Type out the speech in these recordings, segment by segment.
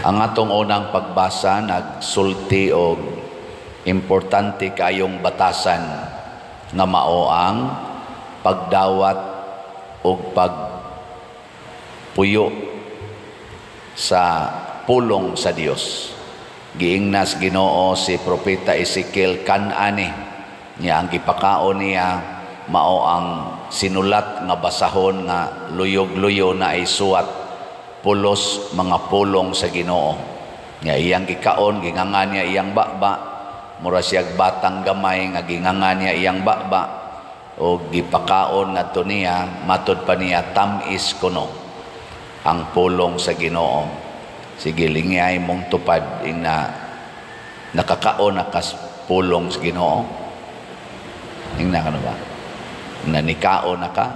Ang atong unang pagbasa nagsulti og importante kayong batasan nga mao ang pagdawat og pagpuyo sa pulong sa Dios. Giingnas Ginoo si propeta Ezekiel kanani niya ang gipakaon niya mao ang sinulat nga basahon nga luyog-luyo na ay suwat pulos mga pulong sa Ginoo. Nga iyang gikaon, gingangan niya iyang baba, mura siyag batang gamay nga gingangan niya iyang baba, o gipakaon nga to niya, matod pa niya tamis kuno ang pulong sa Ginoo. Sige, lingay mong tupad ing na nakakaon na kas pulong sa Ginoo. Ing na ka na ba? Nanikaon na ka?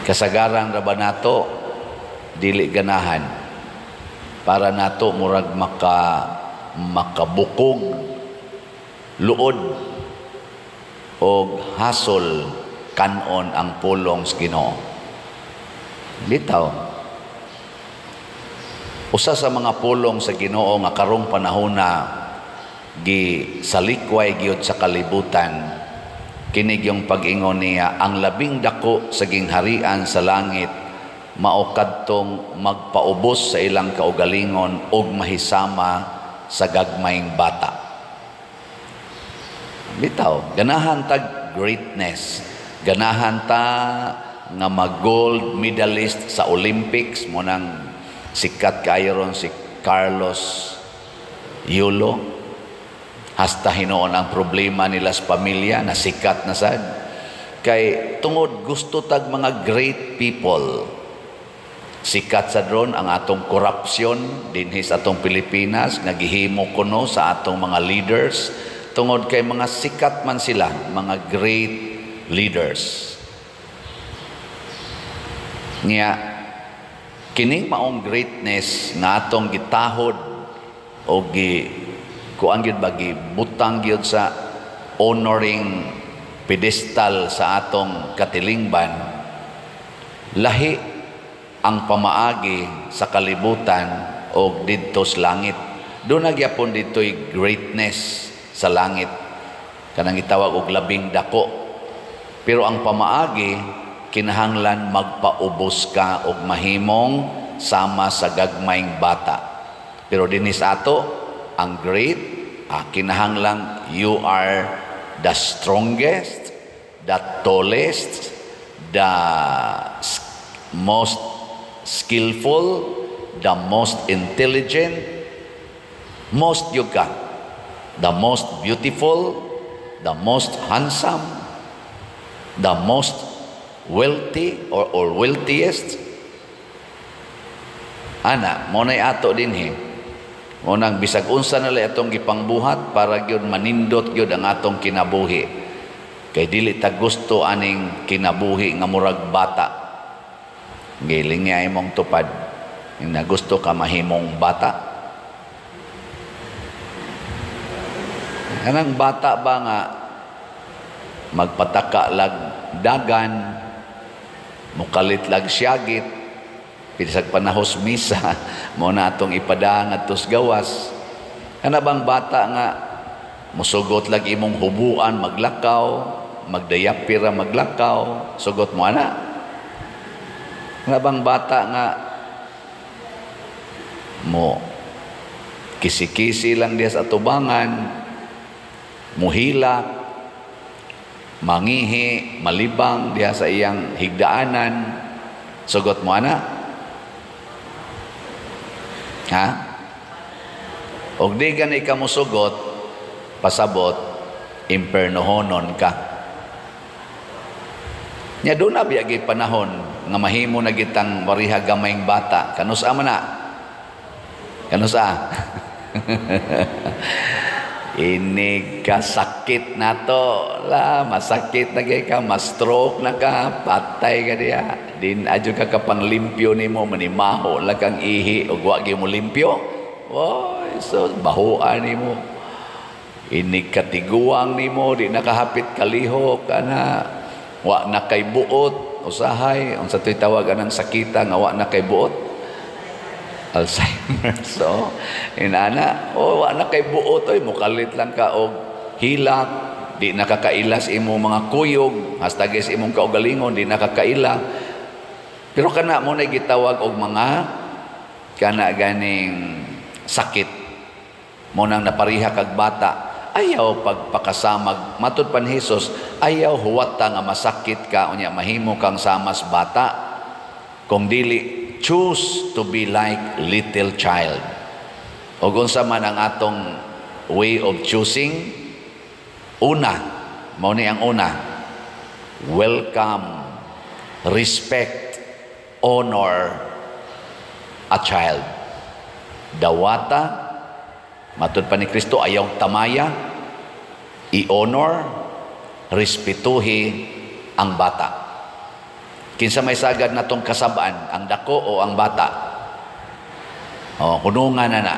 Kasagaran ra ba nato dili ganahan para nato murag makabukog luod o hasol kanon ang pulong sa Ginoo. Litaw. Usa sa mga pulong sa Ginoo nga karong panahon na gisalikway gyud sa kalibutan, kinig yung pag-ingon niya, ang labing dako sa gingharian sa langit mao kadtong magpaubos sa ilang kaugalingon ug mahisama sa gagmayng bata. Bitaw, ganahan tag greatness, ganahan ta nga mag-gold medalist sa Olympics, mo nang sikat kayo ron si Carlos Yulo. Hasta hinoon ang problema nila sa pamilya, nasikat na sad. Kay tungod gusto tag mga great people. Sikat sa dron ang atong korupsyon dinhi sa atong Pilipinas, nagihimo kuno sa atong mga leaders. Tungod kay mga sikat man sila, mga great leaders. Niya, kining maong greatness nga atong gitahod o kuan gyud bagi butang gyud sa honoring pedestal sa atong katilingban, lahi ang pamaagi sa kalibutan o didto sa langit. Doon nagyapon dito'y greatness sa langit, kanang gitawag og labing dako. Pero ang pamaagi kinahanglan magpaubos ka og mahimong sama sa gagmayng bata. Pero dinhi sa ato ang great, kinahanglang you are the strongest, the tallest, the most skillful, the most intelligent, most yuka, the most beautiful, the most handsome, the most wealthy or wealthiest. Ana, mo nay ato dinhi. Unang bisag unsa na lay atong gipangbuhat para gyud manindot gyud ang atong kinabuhi. Kay dili ta gusto aning kinabuhi nga murag bata. Giling nga imong tupad. Na gusto ka mahimong bata. Kanang bata ba nga magpataka lag dagan, mukalit lag syagit, pisag panahos misa, mo na atong ipadaan at tos gawas. Kana bang bata nga musugot lag imong hubuan maglakaw, magdayapira maglakaw, sugot mo ana. Kana bang bata nga mo kisi-kisi lang diya sa atubangan, muhila, mangihi, malibang diya sa iyang higdaanan, sugot mo ana. Ha? Og di gani ka musugot, pasabot, impernohonon ka. Nya doon na biyagi panahon nga mahimo na gitang wariha gamayng bata. Kanusa man na? Kanusa? Ini kasakit na to. Masakit na ka, ma-stroke na ka, patay ka diya. Din adyo ka kapang limpyo ni mo, manimaho lang kang ihi, o wagi mo limpyo. Oy, so bahuan ni mo. Ini katiguang ni mo, di nakahapit kalihok, kana. Wa na kay buot, usahay, ang sa to'y tawagan ng sakita, nga wa na kay buot. Alzheimer. So, inana, wala kay buot, mukalit lang ka og hilak, di nakakailas imong mga kuyog, hasta guys imong kaugalingon, di nakakaila. Pero kana mo na gitawag og mga kana ganing sakit. Mo nang napariha kag bata, ayaw pagpakasamag. Matud pa ni Jesus, ayaw huwata nga masakit ka, unya mahimo kang samas bata. Kung dili, choose to be like little child. O unsa man ang atong way of choosing, una, mao ni ang una, welcome, respect, honor a child. Dawata, matud pa ni Kristo, ayaw tamaya, i-honor, respetuhi ang bata. Kinsa may sagad na tong kasabaan, ang dako o ang bata? Hunungan na.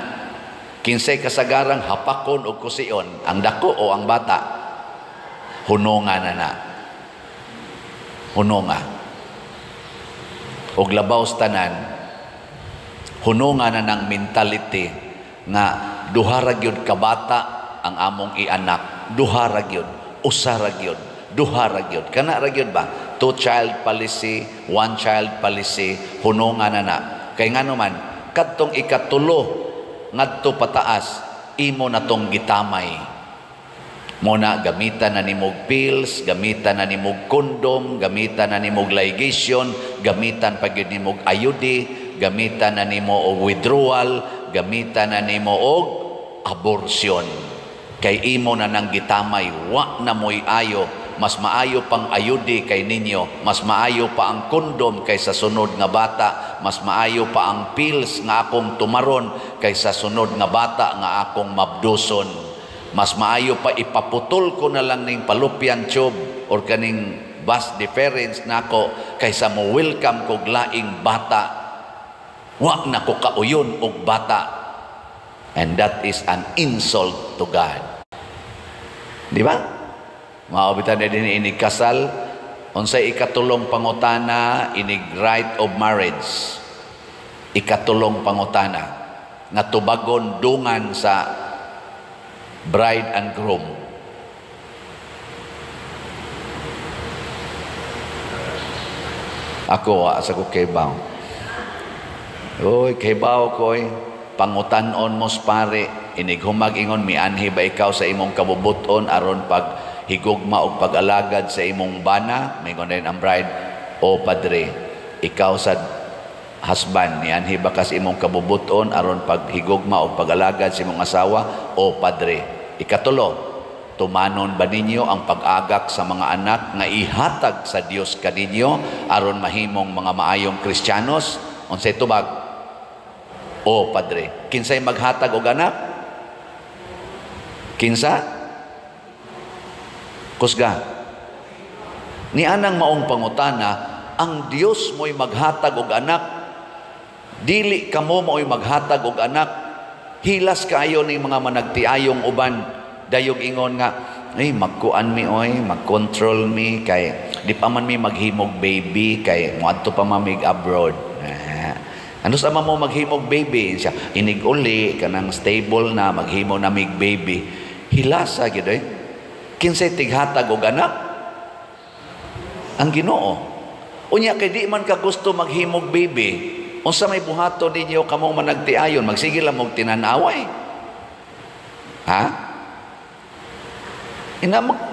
Kinsay kasagarang hapakon o kusion, ang dako o ang bata? Hunungan na. Hununga. Og labaw tanan, hunungan na ng mentality nga duha ra gyud ka bata ang among ianak, duha ra gyud, usa ra gyud, duha ra gyud. Kana ra gyud ba? Two-child policy, one-child policy, hunungan na. Kay nga naman, kadtong ikatulo, ngadto pataas, imo na tong gitamay. Muna, gamitan na nimog pills, gamitan na nimog kondom, gamitan na nimog ligation, gamitan pag yun nimog ayudi, gamitan na nimo og withdrawal, gamitan na nimo og abortion. Kay imo na nang gitamay, wa na mo'y ayo. Mas maayo pang ayudi kay ninyo, mas maayo pa ang kondom kaysa sunod nga bata, mas maayo pa ang pills nga akong tumaron kaysa sunod nga bata nga akong mabduson. Mas maayo pa ipaputol ko na lang ning fallopian tube or kaning vas deferens nako kaysa mo welcome kog laing bata. Wa na ko kauyon og bata. And that is an insult to God. Di ba? Maabitan na din inig kasal, unsay ikatulong pangutana, inig right of marriage. Ikatulong pangutana, nga tubagon dungan sa bride and groom. Ako, asa ko kaybaw. Uy, kaybaw ko'y pangutanon mos pare, inig humag-ingon, mianhi ba ikaw sa imong kabubuton aron pag higugma o pag-alagad sa imong bana, may gunayin ang bride, o padre, ikaw sa husband, niyanhi ba kas imong kabubuton aron pag higugma o pag-alagad sa imong asawa, o padre. Ikatulo, tumanon ba ninyo ang pag-agak sa mga anak nga ihatag sa Dios kaninyo aron mahimong mga maayong Kristiyanos? Unsay tubag? O padre. Kinsay maghatag og anak? Kinsa? Kusga. Ni anang maong pangutana, ang Dios mo'y maghatag og anak, dili kamo mo'y maghatag og anak, hilas kaayo ni mga managtiayong uban, dayog ingon nga, ay magkuan mi oy, mag-control mi, kay di pa man mi maghimog baby, kay muadto pa mamig abroad. Ano sa mo maghimog baby? Siya, inig uli, kanang stable na, maghimo na mig baby. Hilasa gyud eh. Kinsay tighatag og anak? Ang Ginoo. Unya kay di man ka gusto maghimog baby, unsa may buhato ninyo kamong managtiayon, magsige lang mog tinanaway. Ha?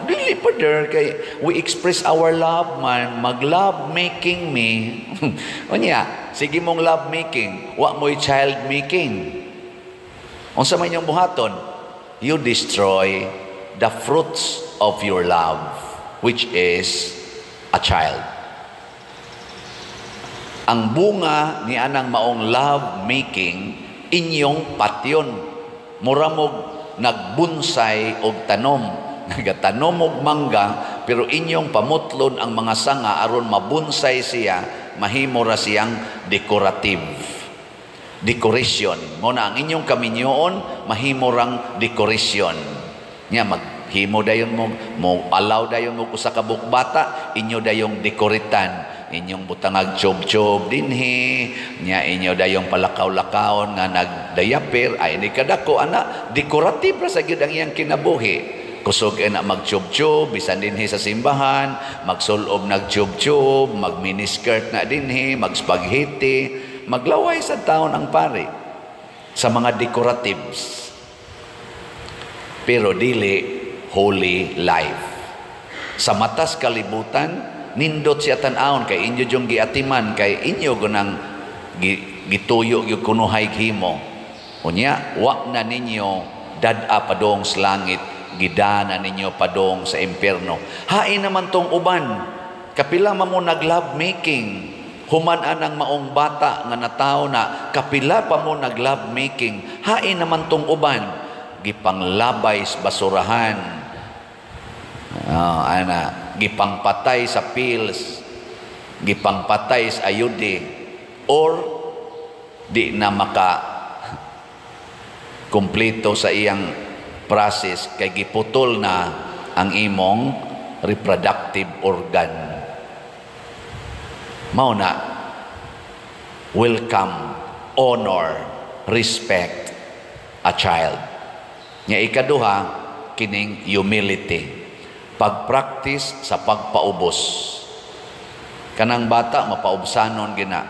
Dili pa der kay we express our love man, mag-love making me. Unya, sige mong love making, wa mo'y child making. Unsa may inyong buhaton? You destroy the fruits of your love, which is a child. Ang bunga ni anang maong love making, inyong patyon. Muramog nagbonsai og tanom, nagatanom og mangga, pero inyong pamutlon ang mga sanga aron mabonsai siya, mahimo ra siyang decorative. Decoration. Muna ang inyong kaminyoon, mahimo rang decoration. Nya maghimo dayon mo allow dayon mo usa ka bukbata, inyo dayong dekoritan. inyong butangag tube-tube dinhi, nya inyo dayong palakaw-lakaon nga nagdayapir, ay ni kadako ana, decorative ra sa gyud ang iyang kinabuhi. Kusog na mag-tube-tube, bisan dinhi sa simbahan, magsulob nag-tube-tube, mag-miniskirt na dinhi, mag-spaghetti, maglaway sa taon ang pari sa mga decoratives. Pero dili holy life. Sa matas kalibutan, nindot siya tan-aon kay inyo jung giatiman, kay inyo gunang gituyo yung kunuhay himo. Unya, wa na ninyo dad-a padong sa langit, gidana ninyo padong sa impyerno. Hain naman tong uban, kapila mo nag-love making, human anang maong bata nga nataw na, kapila pa mo nag-love making, hain naman tong uban, gipanglabay sa basurahan, gipangpatay sa pills, gipangpatay sa ayude, or di na maka kumpleto sa iyang process kay giputol na ang imong reproductive organ. Mao na, welcome, honor, respect a child. Nya ikaduha, kining humility. Pag-practice sa pagpaubos. Kanang bata, mapaubsanon gina.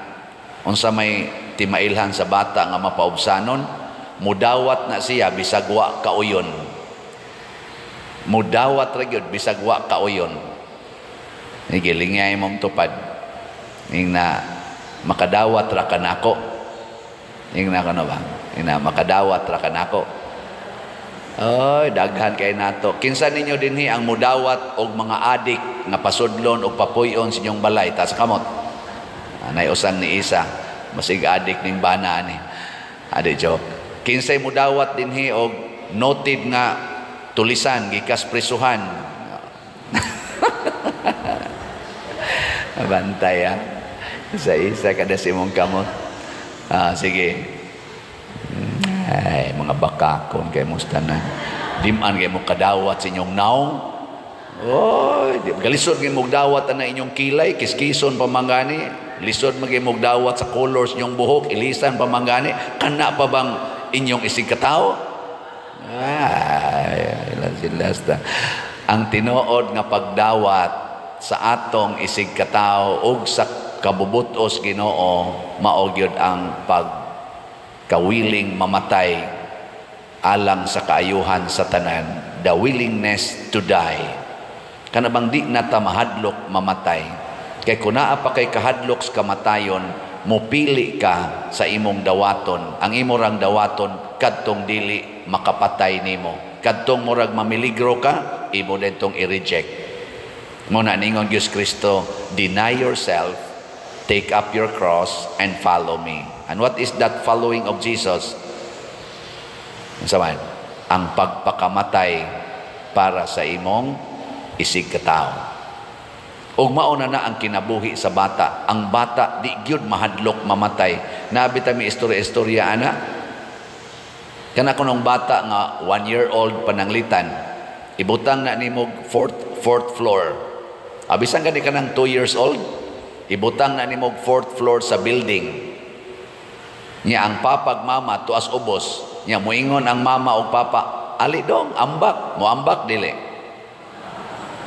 Unsa may timailhan sa bata nga mapaubsanon, mudawat na siya bisag wa kauyon. Mudawat ra gyud bisag wa kauyon. Igilingay mong tupad. Ing na makadawat ra kanako. Ing na kano ba? Ing na makadawat ra kanako. Oy, daghan kay nato. Kinsa ninyo dinhi ang mudawat og mga adik nga pasudlon og papuyon sa inyong balay ta sa kamot? Anay usan ni isa, masig adik ning bana ni. Ade joke. Kinsay mudawat dinhi og noted nga tulisan gikas prisuhan. Bantay ha. Isa kada si mong kamot. Sige. Ay, mga bakakon kay mong tanan. Diman kay mong kadawat sa inyong naong. Oy, galisod kay mong dawat na inyong kilay, kiskison pamangani. Lisod magay mong dawat sa colors inyong buhok, ilisan pamangani. Kana pa bang inyong isig katao? Ay, lasta. Ang tinuod nga pagdawat sa atong isig katao ug sa kabubutos Ginoo, mao gyud ang kawiling mamatay alang sa kaayuhan sa tanan, the willingness to die. Kana bang di na ta mahadlok mamatay, kay kuna pa kay kahadlok sa kamatayon, mupili ka sa imong dawaton. Ang imo rang dawaton kadtong dili makapatay nimo, kadtong murag mamiligro ka, imo dentong i-reject. Muna ningon Diyos Kristo, deny yourself, take up your cross and follow me. And what is that following of Jesus? Saman, ang pagpakamatay para sa imong isig katao. Ug mauna na ang kinabuhi sa bata. Ang bata di gyud mahadlok mamatay. Nabi ta mi istorya ana. Kana kunong bata nga 1-year-old pananglitan, ibutang na nimo fourth floor. Abisan gani kanang 2 years old, ibutang na nimo 4th floor sa building. Nya ang papag mama tuas ubos, nya moingon ang mama o papa, ali dong ambak, mo ambak dili.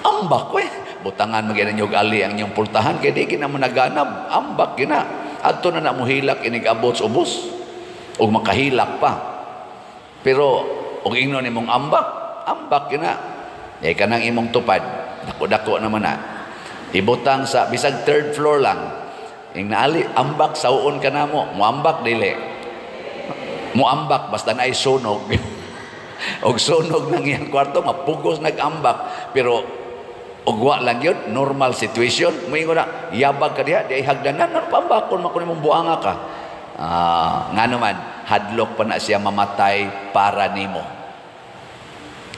Ambak we, butangan magina nyog ali ang inyong pultahan kay di gina mo naganab, ambak gina. Adto na muhilak inig abot sa ubos. Og makahilak pa. Pero og ingnon nimong ambak gina. Ay kanang imong tupad, dako-dako naman na. Ibutang sa bisag 3rd floor lang. Ing naali ambak sauon ka namo, muambak dili. Muambak basta naay sunog. Og sunog nang iyang kwarto mapugos nagambak, pero ugwa lang yun, normal situation. Moingon na yabag ka diha, di hagdanan ano pambak kun makon imong buanga ka. Nga naman hadlok pa na siya mamatay para nimo.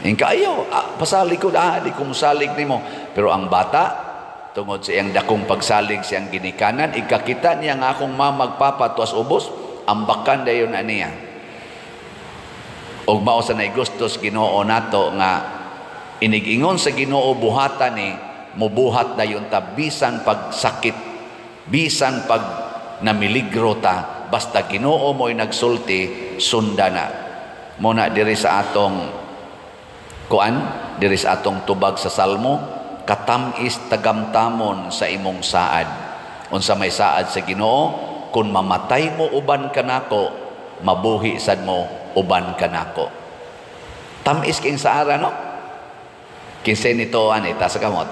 Ing kaayo pasalig ko di ko musalig nimo, pero ang bata tungod sa iyang dakong pagsalig siyang ginikanan, ikakita niya nga akong mamagpapa tuas ubos, ambakan dayon na niya. Og mao sa nay gustos Ginoo nato nga inigingon sa Ginoo buhatan ni mubuhat dayon ta bisan pagsakit Bisan pag namiligro ta, basta Ginoo mo'y nagsulti, sunda na. Muna diri sa atong diri sa atong tubag sa Salmo, katamis tagamtamon sa imong saad. Unsa may saad sa Ginoo, kung mamatay mo uban kanako, mabuhi sad mo uban kanako. Tamis king saara, no? Kinsa nito ita sa kamot.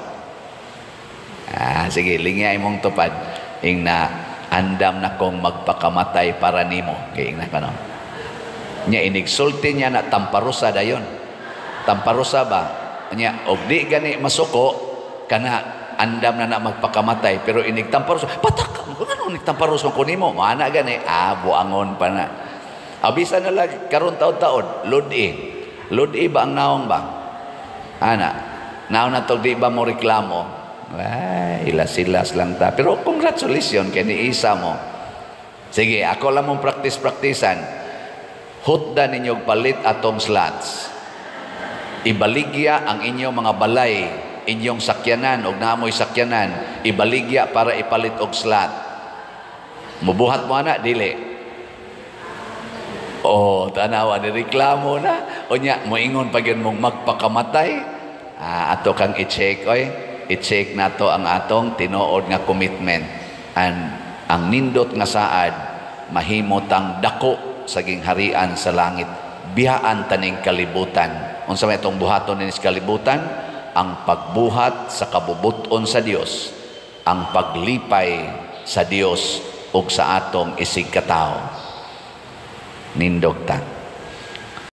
Sige, lingya imong tupad. Ing na andam na kong magpakamatay para nimo. Kaya ing na kano. Nya inigsulti niya na tamparusa dayon. Tamparusa ba? Nya og di gani masuko kana andam na magpakamatay pero inig tamparusa. Patak ko ano nigtamparusa ko nimo? Mana gani? Buangon pa na. Abisa na lang karon taon-taon, lodi ba ang naong ba? Ana, naon na to di ba mo reklamo? Ilas-ilas lang ta. Pero congratulations kay ni isa mo. Sige, ako lang mong practice-practicean. Hutda ninyong palit atong slots. Ibaligya ang inyong mga balay, inyong sakyanan, og naamoy sakyanan, ibaligya para ipalit og slot. Mubuhat mo na, dili. Tanawa, nireklamo na. O niya, moingon pa yun mong magpakamatay. Ato kang i-check, i-check na to ang atong tinuod nga commitment. Ang nindot nga saad, mahimotang dako saging harian sa langit. Biyaan taning kalibutan. Unsa may itong buhaton ninis kalibutan? Ang pagbuhat sa kabubuton sa Dios, ang paglipay sa Dios ug sa atong isig katao. Nindog ta.